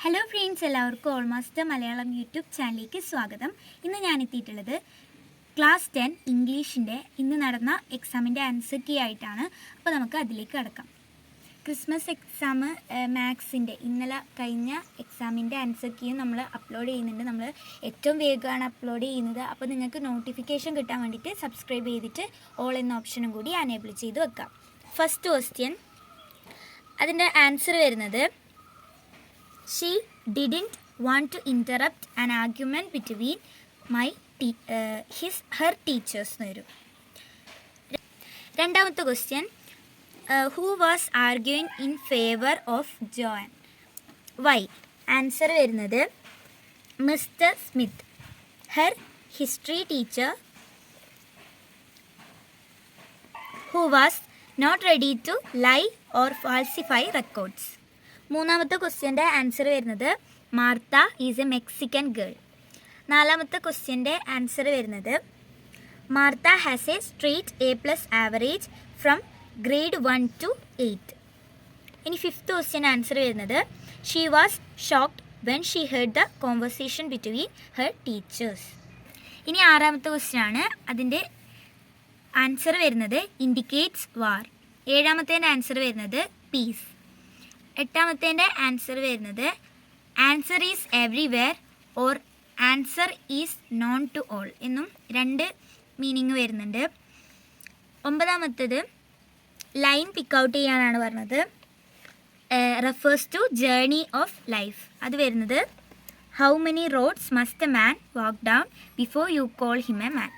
Hello friends, എല്ലാവർക്കും almost Malayalam YouTube ചാനലിലേക്ക് സ്വാഗതം. ഇന്ന് ഞാൻ എത്തിയിട്ടുള്ളത് ക്ലാസ് 10 ഇംഗ്ലീഷിൻ്റെ ഇന്ന് നടന്ന എക്സാമിൻ്റെ ആൻസർ കീ ആയിട്ടാണ്. അപ്പോൾ നമുക്ക് അതിലേക്ക് കടക്കാം. ക്രിസ്മസ് എക്സാം മാത്സിൻ്റെ ഇന്നലെ കഴിഞ്ഞ എക്സാമിൻ്റെ ആൻസർ കീയും നമ്മൾ അപ്ലോഡ് ചെയ്യുന്നുണ്ട്. നമ്മൾ ഏറ്റവും വേഗമാണ് അപ്ലോഡ് ചെയ്യുന്നത്. അപ്പോൾ നിങ്ങൾക്ക് നോട്ടിഫിക്കേഷൻ കിട്ടാൻ വേണ്ടിയിട്ട് സബ്സ്ക്രൈബ് ചെയ്തിട്ട് ഓൾ എന്ന ഓപ്ഷനും കൂടി എനേബിൾ ചെയ്ത് വെക്കാം. ഫസ്റ്റ് ക്വസ്റ്റ്യൻ, അതിൻ്റെ ആൻസർ വരുന്നത് She didn't want to interrupt an argument between her teachers എന്ന് വരും. രണ്ടാമത്തെ question, who was arguing in favor of Joan? Why? Answer വരുന്നത് mister Smith, her history teacher who was not ready to lie or falsify records. മൂന്നാമത്തെ ക്വസ്റ്റ്യൻ്റെ answer വരുന്നത് Martha is a Mexican girl. നാലാമത്തെ ക്വസ്റ്റ്യൻ്റെ answer വരുന്നത് Martha has a straight A+ average from grade 1 to 8. ഇനി fifth question answer വരുന്നത് she was shocked when she heard the conversation between her teachers. ഇനി ആറാമത്തെ ക്വസ്റ്റ്യൻ ആണ്. അതിൻ്റെ ആൻസർ വരുന്നത് ഇൻഡിക്കേറ്റ്സ് വാർ. ഏഴാമത്തേൻ്റെ ആൻസർ വരുന്നത് പീസ്. എട്ടാമത്തേൻ്റെ ആൻസർ വരുന്നത് answer is everywhere or answer is known to all എന്നും രണ്ട് മീനിങ് വരുന്നുണ്ട്. ഒമ്പതാമത്തേത് ലൈൻ പിക്ക് ഔട്ട് ചെയ്യാനാണ് പറഞ്ഞത്. Refers to journey of life. അത് വരുന്നത് how many roads must a man walk down before you call him a man.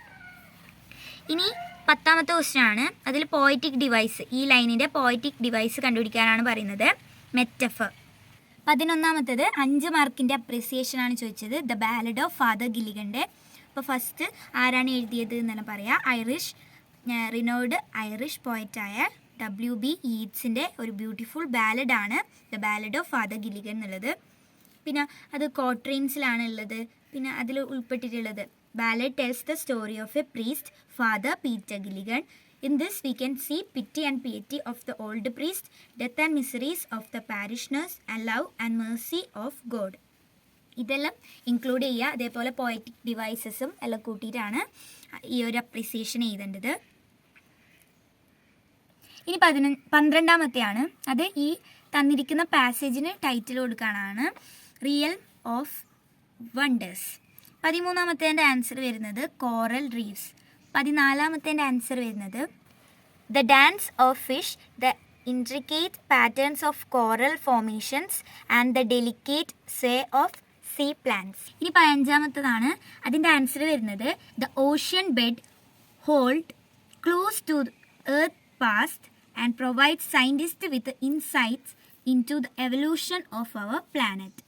ഇനി പത്താമത്തെ question ആണ്. അതിൽ പോയറ്റിക് ഡിവൈസ്, ഈ ലൈനിൻ്റെ പോയറ്റിക് ഡിവൈസ് കണ്ടുപിടിക്കാനാണ് പറയുന്നത്. മെറ്റഫർ. 11ാമത്തേത് 5 മാർക്കിൻ്റെ അപ്രിസിയേഷനാണ് ചോദിച്ചത്. ദ ബാലഡ് ഓഫ് ഫാദർ ഗില്ലിഗൻ്റെ. അപ്പോൾ ഫസ്റ്റ് ആരാണ് എഴുതിയത് എന്നാണ് പറയുക. Rinold Irish പോയറ്റായ W.B. യീറ്റ്സിൻ്റെ ഒരു ബ്യൂട്ടിഫുൾ ബാലഡാണ് the ballad of father Gilligan എന്നുള്ളത്. പിന്നെ അത് കോട്രെയിൻസിലാണ് ഉള്ളത്. പിന്നെ അതിൽ ഉൾപ്പെട്ടിട്ടുള്ളത് ballad tells the story of a priest, father Peter Gilligan. In this we can see pity and piety of the old priest, death and miseries of the parishioners, and love and mercy of God. ഇതെല്ലാം include ചെയ്യുക. അതേപോലെ poetic ഡിവൈസസും എല്ലാം കൂട്ടിയിട്ടാണ് ഈ ഒരു appreciation എഴുതേണ്ടത്. ഇനി 12ാമത്തെയാണ്. അത് ഈ തന്നിരിക്കുന്ന പാസേജിന് ടൈറ്റിൽ കൊടുക്കാനാണ്. Realm of wonders. 13ാമത്തേൻ്റെ ആൻസർ വരുന്നത് കോറൽ റീഫ്സ്. 14ാമത്തേൻ്റെ ആൻസർ വരുന്നത് the dance of fish, the intricate patterns of coral formations and the delicate sway of sea plants. ഇനി 15ാമത്തേതാണ്. അതിൻ്റെ ആൻസർ വരുന്നത് the ocean bed hold clues to Earth past and provide scientist with insights into the evolution of our planet.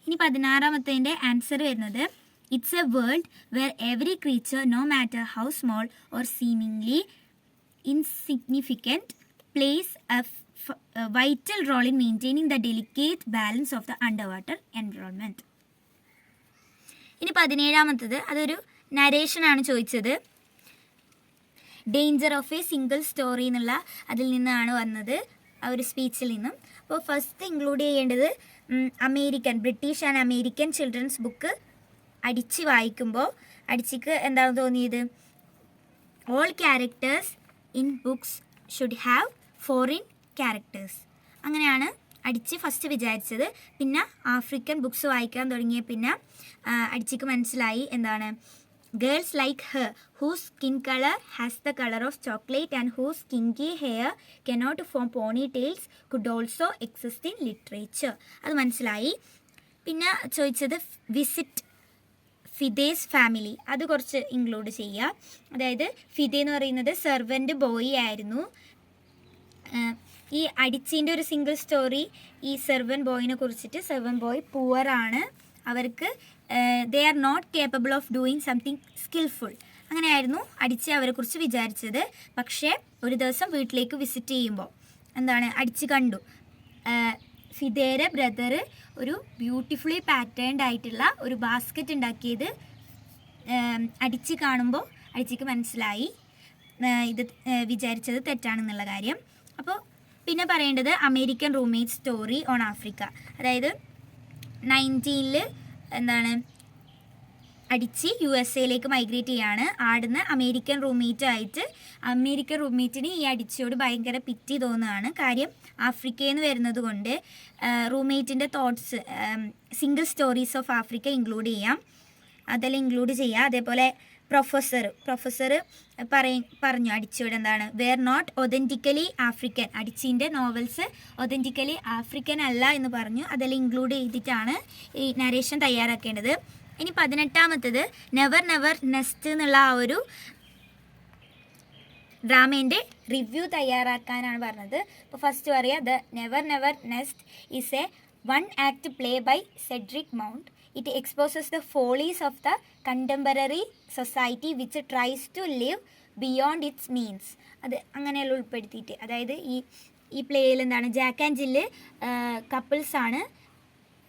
ഇനി 16ാമത്തേൻ്റെ answer വരുന്നത് It's a world where every creature, no matter how small or seemingly insignificant, plays a vital role in maintaining the delicate balance of the underwater environment. ഇനി 17ാമത്തേത് അതൊരു നരേഷനാണ് ചോദിച്ചത്. Danger of A single story എന്നുള്ള അതിൽ നിന്നാണ് വന്നത്, ആ ഒരു സ്പീച്ചിൽ നിന്നും. അപ്പോൾ ഫസ്റ്റ് ഇൻക്ലൂഡ് ചെയ്യേണ്ടത് British and American children's book അടിച്ച് വായിക്കുമ്പോൾ അടിച്ചിക്ക് എന്താണ് തോന്നിയത്? All characters in books should have foreign characters. അങ്ങനെയാണ് അടിച്ച് ഫസ്റ്റ് വിചാരിച്ചത്. പിന്നെ ആഫ്രിക്കൻ ബുക്സ് വായിക്കാൻ തുടങ്ങിയ പിന്നെ അടിച്ചിക്ക് മനസ്സിലായി എന്താണ് girls like her whose skin colour has the colour of chocolate and whose kinky hair cannot form ponytails could also exist in literature. അത് മനസ്സിലായി. പിന്നെ ചോദിച്ചത് വിസിറ്റ് ഫിദേസ് ഫാമിലി. അത് കുറച്ച് ഇൻക്ലൂഡ് ചെയ്യുക. അതായത് ഫിദെ എന്ന് പറയുന്നത് സെർവൻറ്റ് ബോയ് ആയിരുന്നു. ഈ അടിച്ചിൻ്റെ ഒരു സിംഗിൾ സ്റ്റോറി ഈ സെർവൻറ്റ് ബോയിനെ കുറിച്ചിട്ട്. സെർവൻറ്റ് ബോയ് പുവറാണ്, അവർക്ക് they are not capable of doing something skillful. അങ്ങനെയായിരുന്നു അടിച്ച് അവരെക്കുറിച്ച് വിചാരിച്ചത്. പക്ഷേ ഒരു ദിവസം വീട്ടിലേക്ക് വിസിറ്റ് ചെയ്യുമ്പോൾ എന്താണ് അടിച്ച് കണ്ടു ഫിദേരെ ബ്രദർ ഒരു ബ്യൂട്ടിഫുള്ളി പാറ്റേൺഡ് ആയിട്ടുള്ള ഒരു ബാസ്ക്കറ്റ് ഉണ്ടാക്കിയത് അടിച്ച് കാണുമ്പോൾ അടിച്ചിക്ക് മനസ്സിലായി ഇത് വിചാരിച്ചത് തെറ്റാണെന്നുള്ള കാര്യം. അപ്പോൾ പിന്നെ പറയേണ്ടത് American roommate story on Africa. അതായത് 19 എന്താണ് അടിച്ച് USA മൈഗ്രേറ്റ് ചെയ്യാണ്. ആടുന്ന് അമേരിക്കൻ റൂംമേറ്റിന് ഈ അടിച്ചയോട് ഭയങ്കര പിറ്റി തോന്നുകയാണ്. കാര്യം ആഫ്രിക്കയിൽ നിന്ന് വരുന്നത് കൊണ്ട് റൂംമേറ്റിൻ്റെ thoughts single stories of Africa include ചെയ്യാം, അതെല്ലാം ഇൻക്ലൂഡ് ചെയ്യുക. അതേപോലെ പ്രൊഫസർ പറഞ്ഞു അടിച്ചയോട് എന്താണ്, വെയർ നോട്ട് ഒതൻറ്റിക്കലി ആഫ്രിക്കൻ, അടിച്ചിൻ്റെ നോവൽസ് ഒതൻറ്റിക്കലി ആഫ്രിക്കൻ അല്ല എന്ന് പറഞ്ഞു. അതെല്ലാം ഇൻക്ലൂഡ് ചെയ്തിട്ടാണ് ഈ നരേഷൻ തയ്യാറാക്കേണ്ടത്. ഇനി 18ാമത്തത് നെവർ നെവർ നെസ്റ്റ് എന്നുള്ള ആ ഒരു ഡ്രാമേൻ്റെ റിവ്യൂ തയ്യാറാക്കാനാണ് പറഞ്ഞത്. അപ്പോൾ ഫസ്റ്റ് പറയുക, the never never nest is A 1 act play by Cedric Mount. It exposes the follies of the contemporary society which tries to live beyond its means. അത് അങ്ങനെയുള്ള ഉൾപ്പെടുത്തിയിട്ട്, അതായത് ഈ പ്ലേയിൽ എന്താണ്, ജാക്ക് ആൻഡ് ജില്ല് കപ്പിൾസാണ്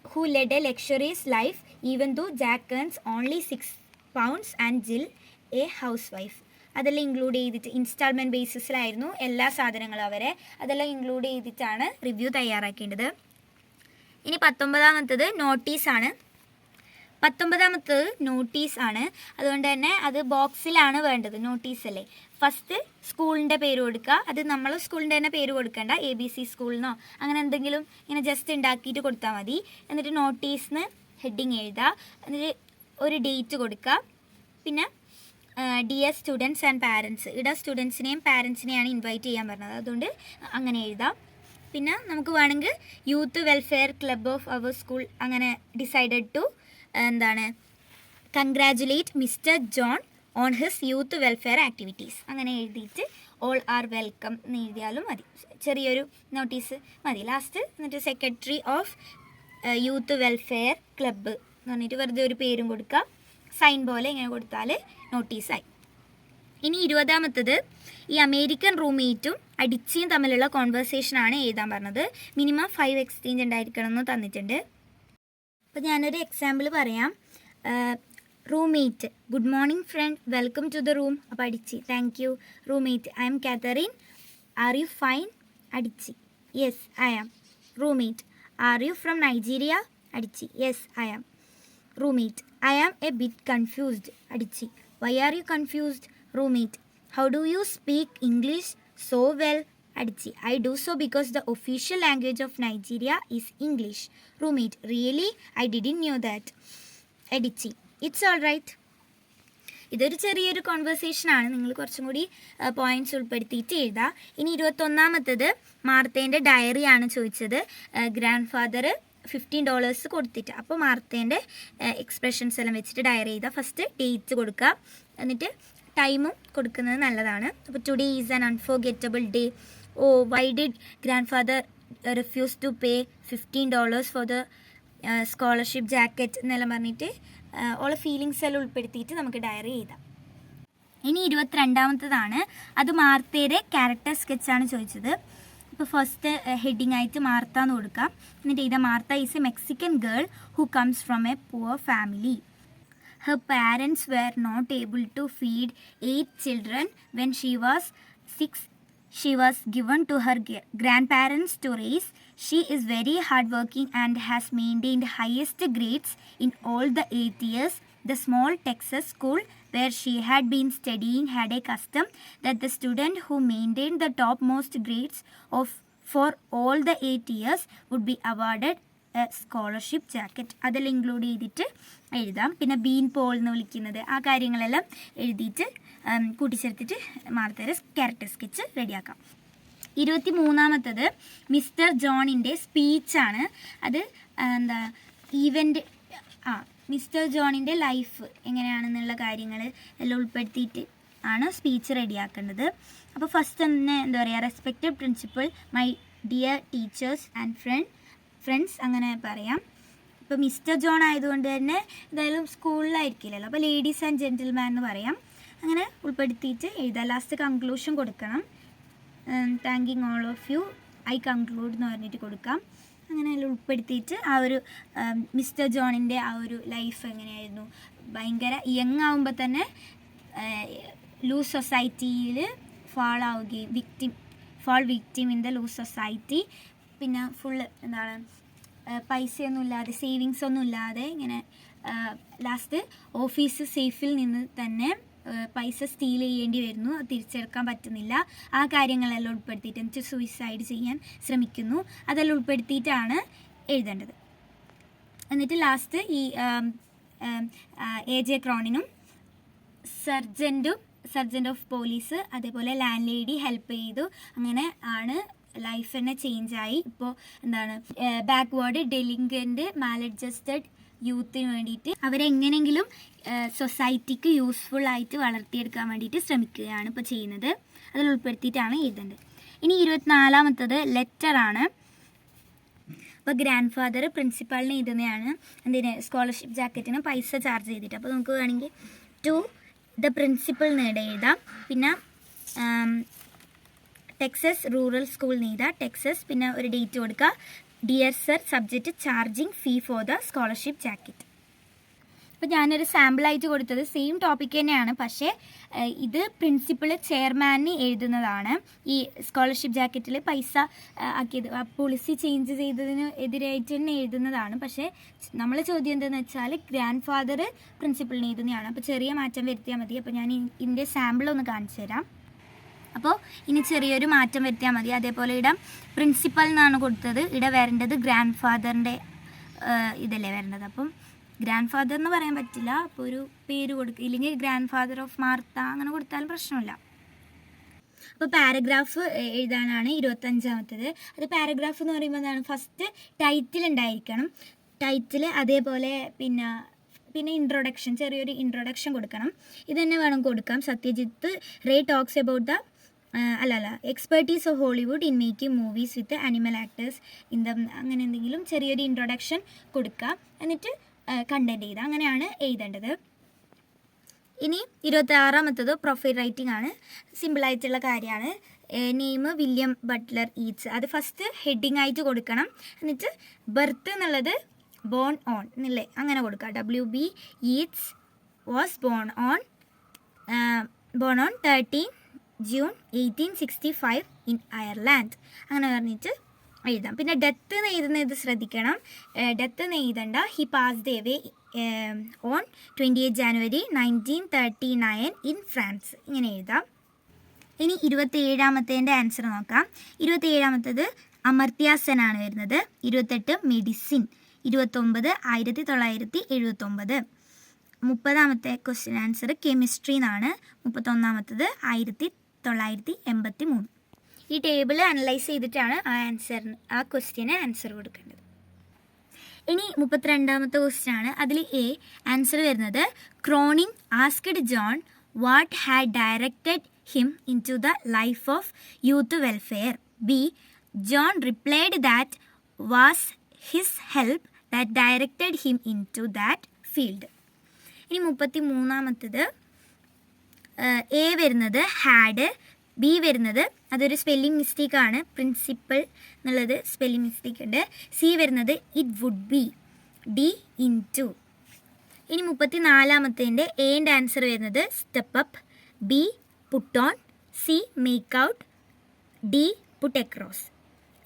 who led a luxurious life even though Jack earns only £6 and Jill a housewife. അതെല്ലാം include ചെയ്തിട്ട് instalment ബേസിസിലായിരുന്നു എല്ലാ സാധനങ്ങളും അതെല്ലാം ഇൻക്ലൂഡ് ചെയ്തിട്ടാണ് റിവ്യൂ തയ്യാറാക്കേണ്ടത്. ഇനി 19ാമത്തത് നോട്ടീസാണ്. അതുകൊണ്ട് തന്നെ അത് ബോക്സിലാണ് വേണ്ടത്, നോട്ടീസല്ലേ. ഫസ്റ്റ് സ്കൂളിൻ്റെ പേര് കൊടുക്കുക. അത് നമ്മൾ സ്കൂളിൻ്റെ തന്നെ പേര് കൊടുക്കേണ്ട, ABC സ്കൂളിനോ അങ്ങനെ എന്തെങ്കിലും ഇങ്ങനെ ജസ്റ്റ് ഉണ്ടാക്കിയിട്ട് കൊടുത്താൽ മതി. എന്നിട്ട് നോട്ടീസിന് ഹെഡിങ് എഴുതുക, എന്നിട്ട് ഒരു ഡേറ്റ് കൊടുക്കുക. പിന്നെ ഡിയർ സ്റ്റുഡൻസ് ആൻഡ് പാരൻസ്, ഇവിടെ സ്റ്റുഡൻസിനെയും പാരൻസിനെയാണ് ഇൻവൈറ്റ് ചെയ്യാൻ പറഞ്ഞത്, അതുകൊണ്ട് അങ്ങനെ എഴുതാം. പിന്നെ നമുക്ക് വേണമെങ്കിൽ youth welfare club of our school അങ്ങനെ ഡിസൈഡഡ് ടു എന്താണ് congratulate mister John on his youth welfare activities അങ്ങനെ എഴുതിയിട്ട് ഓൾ ആർ വെൽക്കം എന്ന് എഴുതിയാലും മതി. ചെറിയൊരു നോട്ടീസ് മതി. ലാസ്റ്റ് എന്നിട്ട് secretary of youth welfare club എന്ന് പറഞ്ഞിട്ട് വെറുതെ ഒരു പേരും കൊടുക്കുക. സൈൻ പോലെ ഇങ്ങനെ കൊടുത്താൽ നോട്ടീസായി. ഇനി 20ാമത്തത് ഈ അമേരിക്കൻ റൂംമേറ്റും അടിച്ചിയും തമ്മിലുള്ള കോൺവെർസേഷനാണ് എഴുതാൻ പറഞ്ഞത്. മിനിമം 5 എക്സ്ചേഞ്ച് ഉണ്ടായിരിക്കണം എന്ന് തന്നിട്ടുണ്ട്. അപ്പോൾ ഞാനൊരു എക്സാമ്പിൾ പറയാം. Roommate, good morning friend, welcome to the room. അപ്പോൾ Adichie, thank you. Roommate, I am Catherine, are you fine? Adichie, yes I am. Roommate, are you from Nigeria? Adichie, yes I am. Roommate, I am a bit confused. Adichie, why are you confused? Roommate, how do you speak English so well? Adichie, I do so because the official language of Nigeria is English. Roommate, really? I didn't knew that. Adichie, it's all right. ഇതൊരു ചെറിയൊരു കോൺവെർസേഷനാണ്, നിങ്ങൾ കുറച്ചും കൂടി points ഉൾപ്പെടുത്തിയിട്ട് എഴുതുക. ഇനി 21ാമത്തത് മാർത്തേൻ്റെ ഡയറിയാണ് ചോദിച്ചത്. Grand father $15 കൊടുത്തിട്ട്, അപ്പോൾ മാർത്തേൻ്റെ എക്സ്പ്രഷൻസ് എല്ലാം വെച്ചിട്ട് ഡയറി ചെയ്താൽ ഫസ്റ്റ് ഡേറ്റ് കൊടുക്കുക, എന്നിട്ട് ടൈമും കൊടുക്കുന്നത് നല്ലതാണ്. അപ്പോൾ today is an unforgettable day. Oh, why did grandfather refuse to pay $15 for the scholarship jacket എന്നെല്ലാം പറഞ്ഞിട്ട് ഉള്ള ഫീലിങ്സ് എല്ലാം ഉൾപ്പെടുത്തിയിട്ട് നമുക്ക് ഡയറി എഴുതാം. ഇനി 22ാമത്തതാണ്, അത് മാർത്തയുടെ ക്യാരക്ടർ സ്കെച്ചാണ് ചോദിച്ചത്. ഇപ്പോൾ ഫസ്റ്റ് ഹെഡിങ് ആയിട്ട് മാർത്ത എന്ന് കൊടുക്കാം. എന്നിട്ട് എഴുതാം, Martha is a Mexican girl who comes from A poor family. Her parents were not able to feed 8 children. When she was 6, she was given to her grandparents to raise. She is very hardworking and has maintained highest grades in all the 8 years. The small Texas school where she had been studying had a custom that the student who maintained the topmost grades for all the 8 years would be awarded scholarship jacket. അതെല്ലാം include ചെയ്തിട്ട് എഴുതാം. പിന്നെ been Paul എന്ന് വിളിക്കുന്നത്, ആ കാര്യങ്ങളെല്ലാം എഴുതിയിട്ട് കൂട്ടിച്ചേർത്തിട്ട് മാർത്തയുടെ character sketch റെഡിയാക്കാം. 23ാമത്തത് മിസ്റ്റർ ജോണിൻ്റെ സ്പീച്ചാണ്. അത് എന്താ മിസ്റ്റർ ജോണിൻ്റെ ലൈഫ് എങ്ങനെയാണെന്നുള്ള കാര്യങ്ങൾ എല്ലാം ഉൾപ്പെടുത്തിയിട്ട് ആണ് സ്പീച്ച് റെഡിയാക്കേണ്ടത്. അപ്പോൾ ഫസ്റ്റ് തന്നെ എന്താ പറയുക, respected principal, my dear teachers and friends അങ്ങനെ പറയാം. ഇപ്പോൾ മിസ്റ്റർ ജോൺ ആയതുകൊണ്ട് തന്നെ എന്തായാലും സ്കൂളിലായിരിക്കില്ലല്ലോ, അപ്പോൾ ലേഡീസ് ആൻഡ് ജെൻറ്റിൽമാൻ എന്ന് പറയാം. അങ്ങനെ ഉൾപ്പെടുത്തിയിട്ട് എഴുതാം. ലാസ്റ്റ് കൺക്ലൂഷൻ കൊടുക്കണം. Thanking all of you, I conclude എന്ന് പറഞ്ഞിട്ട് കൊടുക്കാം. അങ്ങനെ ഉൾപ്പെടുത്തിയിട്ട് ആ ഒരു മിസ്റ്റർ ജോണിൻ്റെ ആ ഒരു ലൈഫ് എങ്ങനെയായിരുന്നു, ഭയങ്കര യങ് ആകുമ്പോൾ തന്നെ ലൂസ് സൊസൈറ്റിയിൽ fall victim in the loose society. പിന്നെ ഫുള്ള് എന്താണ് പൈസയൊന്നും ഇല്ലാതെ സേവിങ്സ് ഒന്നും ഇല്ലാതെ ഇങ്ങനെ ലാസ്റ്റ് ഓഫീസ് സേഫിൽ നിന്ന് തന്നെ പൈസ സ്റ്റീൽ ചെയ്യേണ്ടി വരുന്നു, അത് തിരിച്ചെടുക്കാൻ പറ്റുന്നില്ല. ആ കാര്യങ്ങളെല്ലാം ഉൾപ്പെടുത്തിയിട്ട് എന്നിട്ട് സൂയിസൈഡ് ചെയ്യാൻ ശ്രമിക്കുന്നു. അതെല്ലാം ഉൾപ്പെടുത്തിയിട്ടാണ് എഴുതേണ്ടത്. എന്നിട്ട് ലാസ്റ്റ് ഈ AJ ക്രോണിനും സർജൻ്റ് ഓഫ് പോലീസ് അതേപോലെ ലാൻഡ് ലേഡി ഹെൽപ്പ് ചെയ്തു. അങ്ങനെ ആണ് ലൈഫ് തന്നെ ചേഞ്ചായി. ഇപ്പോൾ എന്താണ് ബാക്ക്വേർഡ് ഡെലിങ്കൻ്റ് മാലഡ്ജസ്റ്റഡ് യൂത്തിന് വേണ്ടിയിട്ട് അവരെങ്ങനെയെങ്കിലും സൊസൈറ്റിക്ക് യൂസ്ഫുൾ ആയിട്ട് വളർത്തിയെടുക്കാൻ വേണ്ടിയിട്ട് ശ്രമിക്കുകയാണ് ഇപ്പോൾ ചെയ്യുന്നത്. അതിൽ ഉൾപ്പെടുത്തിയിട്ടാണ് എഴുതേണ്ടത്. ഇനി 24ാമത്തത് ലെറ്ററാണ്. അപ്പോൾ ഗ്രാൻഡ് ഫാദർ പ്രിൻസിപ്പാളിന് എഴുതുന്നതാണ്. എന്തിന്? സ്കോളർഷിപ്പ് ജാക്കറ്റിന് പൈസ ചാർജ് ചെയ്തിട്ട്. അപ്പോൾ നമുക്ക് വേണമെങ്കിൽ ടു ദ പ്രിൻസിപ്പൽ നേടെ എഴുതാം. പിന്നെ ടെക്സസ് റൂറൽ സ്കൂൾ എഴുതാം, ടെക്സസ്. പിന്നെ ഒരു ഡേറ്റ് കൊടുക്കുക. Dear sir, subject charging fee for the scholarship jacket. അപ്പോൾ ഞാനൊരു സാമ്പിളായിട്ട് കൊടുത്തത് സെയിം ടോപ്പിക് തന്നെയാണ്, പക്ഷേ ഇത് പ്രിൻസിപ്പൾ ചെയർമാനിന് എഴുതുന്നതാണ്. ഈ സ്കോളർഷിപ്പ് ജാക്കറ്റിൽ പൈസ ആക്കിയത് പോളിസി ചേഞ്ച് ചെയ്തതിന് എതിരായിട്ട് തന്നെ എഴുതുന്നതാണ്. പക്ഷേ നമ്മൾ ചോദ്യം എന്താണെന്ന് വെച്ചാൽ ഗ്രാൻഡ് ഫാദർ പ്രിൻസിപ്പളിന് എഴുതുന്നതാണ്. അപ്പോൾ ചെറിയ മാറ്റം വരുത്തിയാൽ മതി. അപ്പോൾ ഞാൻ ഇതിൻ്റെ സാമ്പിളൊന്ന് കാണിച്ചു തരാം. അപ്പോൾ ഇനി ചെറിയൊരു മാറ്റം വരുത്തിയാൽ മതി. അതേപോലെ ഇവിടെ പ്രിൻസിപ്പൽ എന്നാണ് കൊടുത്തത്, ഇവിടെ വരേണ്ടത് ഗ്രാൻഡ് ഫാദറിൻ്റെ ഇതല്ലേ വരേണ്ടത്. അപ്പം ഗ്രാൻഡ് ഫാദർ എന്ന് പറയാൻ പറ്റില്ല, അപ്പോൾ ഒരു പേര് കൊടുക്കുക, ഇല്ലെങ്കിൽ ഗ്രാൻഡ് ഫാദർ ഓഫ് മാർത്ത അങ്ങനെ കൊടുത്താലും പ്രശ്നമില്ല. അപ്പോൾ പാരഗ്രാഫ് എഴുതാനാണ് 25ാമത്തേത്. അത് പാരഗ്രാഫ് എന്ന് പറയുമ്പോൾ എന്താണ്? ഫസ്റ്റ് ടൈറ്റിൽ ഉണ്ടായിരിക്കണം. ടൈറ്റിൽ അതേപോലെ പിന്നെ ഇൻട്രൊഡക്ഷൻ, ചെറിയൊരു ഇൻട്രൊഡക്ഷൻ കൊടുക്കണം. ഇത് തന്നെ വേണം കൊടുക്കാം. Satyajit Ray talks about the expertise of Hollywood in making movies with animal actors in the അങ്ങനെ എന്തെങ്കിലും ചെറിയൊരു ഇൻട്രൊഡക്ഷൻ കൊടുക്കുക. എന്നിട്ട് കണ്ടൻറ്റ് ചെയ്താൽ അങ്ങനെയാണ് എഴുതേണ്ടത്. ഇനി 26ാമത്തേത് പ്രൊഫൈൽ റൈറ്റിംഗ് ആണ്. സിമ്പിളായിട്ടുള്ള കാര്യമാണ്. നെയിം വില്യം ബട്ട്ലർ ഈറ്റ്സ്, അത് ഫസ്റ്റ് ഹെഡിങ് ആയിട്ട് കൊടുക്കണം. എന്നിട്ട് ബർത്ത് എന്നുള്ളത് ബോൺ ഓൺ എന്നല്ലേ അങ്ങനെ കൊടുക്കുക. WB Eats was born on 13 June 1865 in Ireland അങ്ങനെ പറഞ്ഞിട്ട് എഴുതാം. പിന്നെ ഡെത്ത് എന്ന് എഴുതുന്നത് ശ്രദ്ധിക്കണം. ഡെത്ത് എന്ന് എഴുതണ്ട. He passed away on 28 January 1939 in France ഇങ്ങനെ എഴുതാം. ഇനി 27ാമത്തേൻ്റെ ആൻസർ നോക്കാം. 27ാമത്തേത് അമർത്യാസനാണ് വരുന്നത്. 28 മെഡിസിൻ, 29 1979. 30ാമത്തെ ക്വസ്റ്റ്യൻ ആൻസർ കെമിസ്ട്രി എന്നാണ്. 31ാമത്തേത് 1983. ഈ ടേബിൾ അനലൈസ് ചെയ്തിട്ടാണ് ആ ക്വസ്റ്റ്യന് ആൻസർ കൊടുക്കേണ്ടത്. ഇനി 32ാമത്തെ ക്വസ്റ്റ്യൻ ആണ്. അതിൽ ആൻസർ വരുന്നത് Cronin asked John what had directed him into the life of youth welfare. B. John replied that was his help that directed him into that field. ഇനി 33ാമത്തേത് A വരുന്നത് had, B വരുന്നത് അതൊരു spelling മിസ്റ്റേക്കാണ്, principal എന്നുള്ളത് spelling mistake ഉണ്ട്. C വരുന്നത് it would be, D into. ഇനി 34ാമത്തേൻ്റെ Aൻ്റെ ആൻസർ വരുന്നത് step up, B put on, C make out, D put across.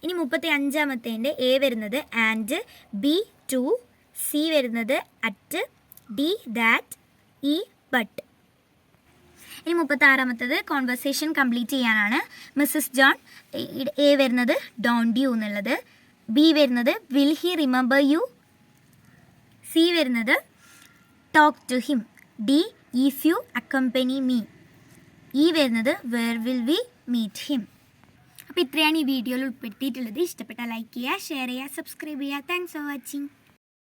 ഇനി 35ാമത്തേൻ്റെ A വരുന്നത് ആൻഡ്, B ടു, C വരുന്നത് at, D that, E but. ഇനി 36ാമത്തേത് കോൺവെർസേഷൻ കംപ്ലീറ്റ് ചെയ്യാനാണ്. മിസ്സസ് ജോൺ, A വരുന്നത് ഡോണ്ട് യു എന്നുള്ളത്, B വരുന്നത് will he remember you, C വരുന്നത് talk to him, D if you accompany me, E വരുന്നത് where will we meet him. അപ്പോൾ ഇത്രയാണ് ഈ വീഡിയോയിൽ ഉൾപ്പെടുത്തിയിട്ടുള്ളത്. ഇഷ്ടപ്പെട്ടാൽ ലൈക്ക് ചെയ്യുക, ഷെയർ ചെയ്യുക, സബ്സ്ക്രൈബ് ചെയ്യുക. Thanks for watching.